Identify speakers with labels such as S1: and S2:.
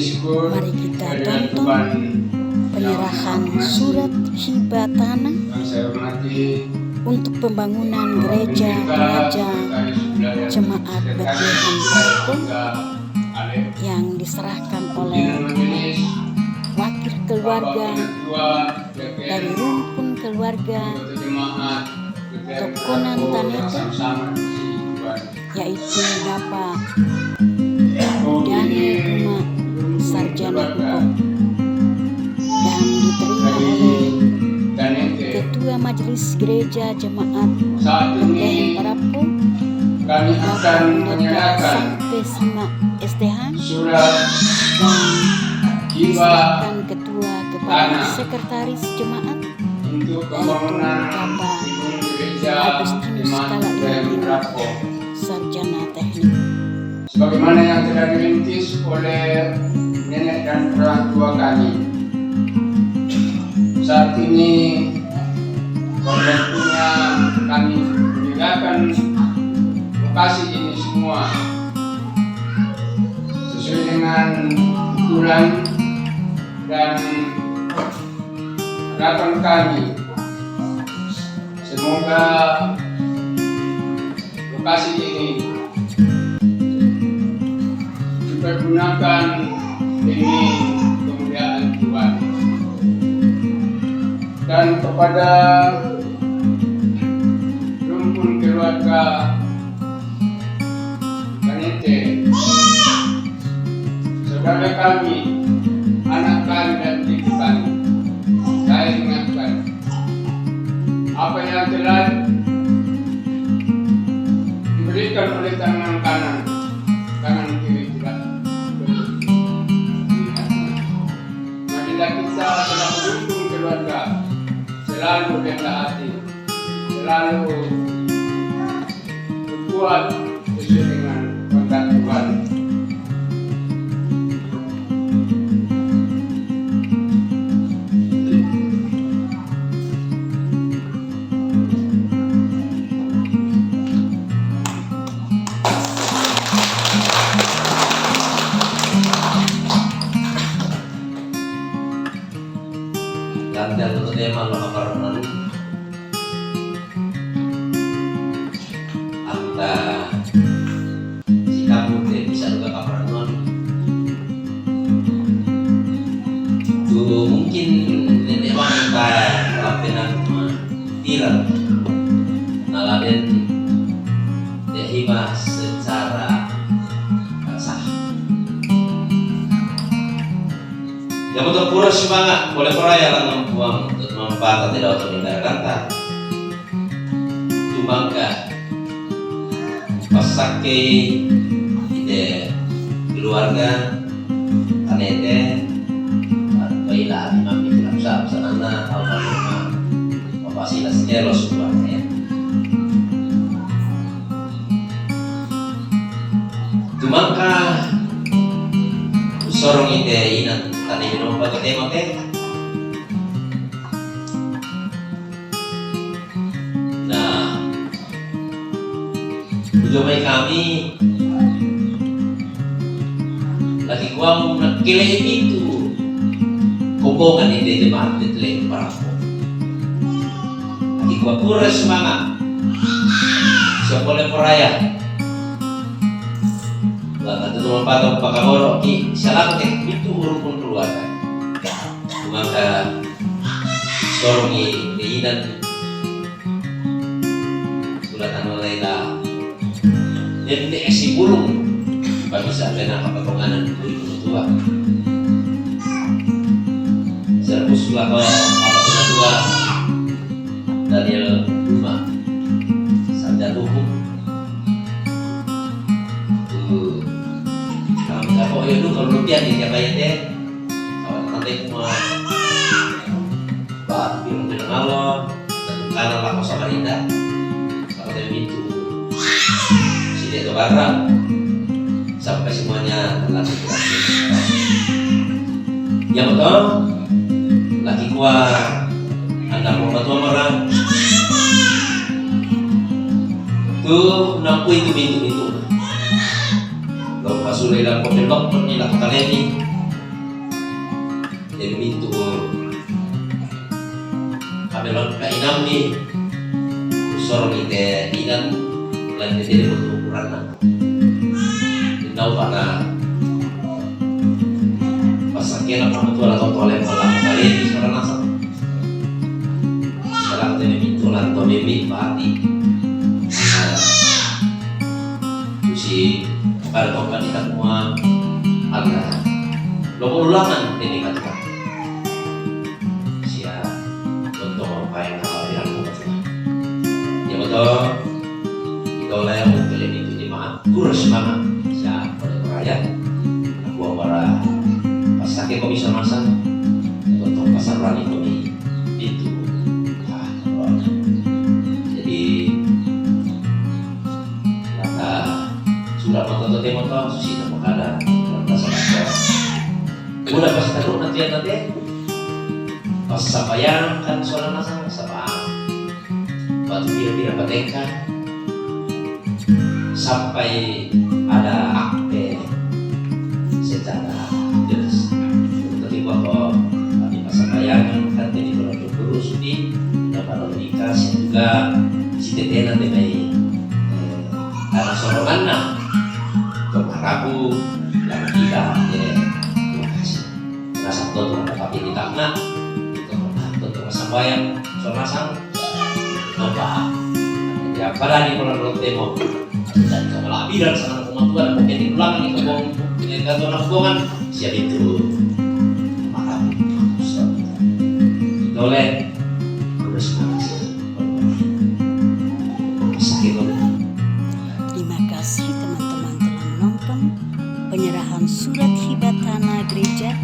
S1: Mari kita tonton penyerahan surat hibah tanah untuk pembangunan gereja Raja Jemaat Bethlehem Parepon yang diserahkan oleh wakil keluarga dari rumpun keluarga Tokonan Tanete, yaitu Bapak Daniel Buma, sarjana hukum, dan diterima oleh Ketua Majelis Gereja Jemaat Bethlehem Parepon Bapak Pendeta Sampai Simak STH, dan diserahkan Ketua kepada Sekretaris Jemaat yaitu Bapak Agustinus Kalaini, sarjana teknik.
S2: Sebagaimana yang telah dirintis oleh nenek dan orang tua kami, saat ini waktunya kami meninggalkan lokasi ini semua sesuai dengan aturan dan harapan kami. Semoga lokasi ini dipergunakan demi kemuliaan Tuhan. Dan kepada rumpun keluarga Tanete, saudara kami, anak kami dan cucu kami, saya ingatkan apa yang telah diberikan oleh tangan kanan, tangan kiri tidak marilah kita telah mendukung keluarga, selalu rendah hati, selalu berbuat sesuai dengan kehendak Tuhan.
S3: Latihan untuk dia malu kaparan anta si kamu deh bisa juga kaparan tuh mungkin nenek wanita lapinan tidak naladen dia hibah secara sah. Yang untuk pura semangat boleh peraya lang uang untuk mempata tidak untuk mendengar kata Tumangka pasake ide keluarga Tanete baiklah imam di dalam sahab sanana almarhumah Bapak Silas Eros keluarga. Tumangka sorong ide inan tadi minum obat teh. Nah, ujungnya kami lagi kuang nakile itu kumpulkan ide jemaat Bethlehem Parepon. Lagi kuang pura semangat, siapa boleh peraya. Lalu teman patong pakaboro ki salah itu rumpun keluarga. Maka sorongi keinginan bulatan Laila dan si burung bagi sampai nama kepenganan 2002 serpus dua ke apa dua Daniel Buma sarjana hukum tuh kami kapok itu kalau rupiah di tiap ayat deh kawan nanti semua Pak bilang Allah karena laku sama Rinda kalau dia itu si dia itu barang sampai semuanya terlatih yang betul laki kuat anak membantu orang tuh nampu itu kalau masuk dalam mobil dokter ini lakukan ini jadi pintu kami lalu kainam nih usor ite ikan lain jadi bentuk ukuran tahu pada pas akhirnya kamu tuh atau toilet malam kali ini sekarang asal sekarang jadi pintu lantai baby pati si pada topan kita semua ada logo ulangan ini kata sia untuk apa yang kalau yang betul ya betul kita oleh untuk itu jemaat kurus banget sia pada raya aku para pas sakit kok bisa masak untuk pasar rani itu jadi kata sudah motor sudah menghadap udah pas taruh nanti pas sampaian kan suara nasang sapa batu dia patengkan sampai ada akte secara jelas tadi bahwa di pas sampaian kan jadi terus di dapat nikah juga si teteh nanti mai karena soronganna aku yang tidak rasa tuh tapi di tanah itu sambayang soalnya sang nampak ya pada di kolam temo dan kepala bidan sana kematuan mungkin di ulangan itu bong yang kata orang bongan siap itu makan itu oleh terus sakit.
S1: Terima kasih teman-teman telah menonton penyerahan surat hibah tanah gereja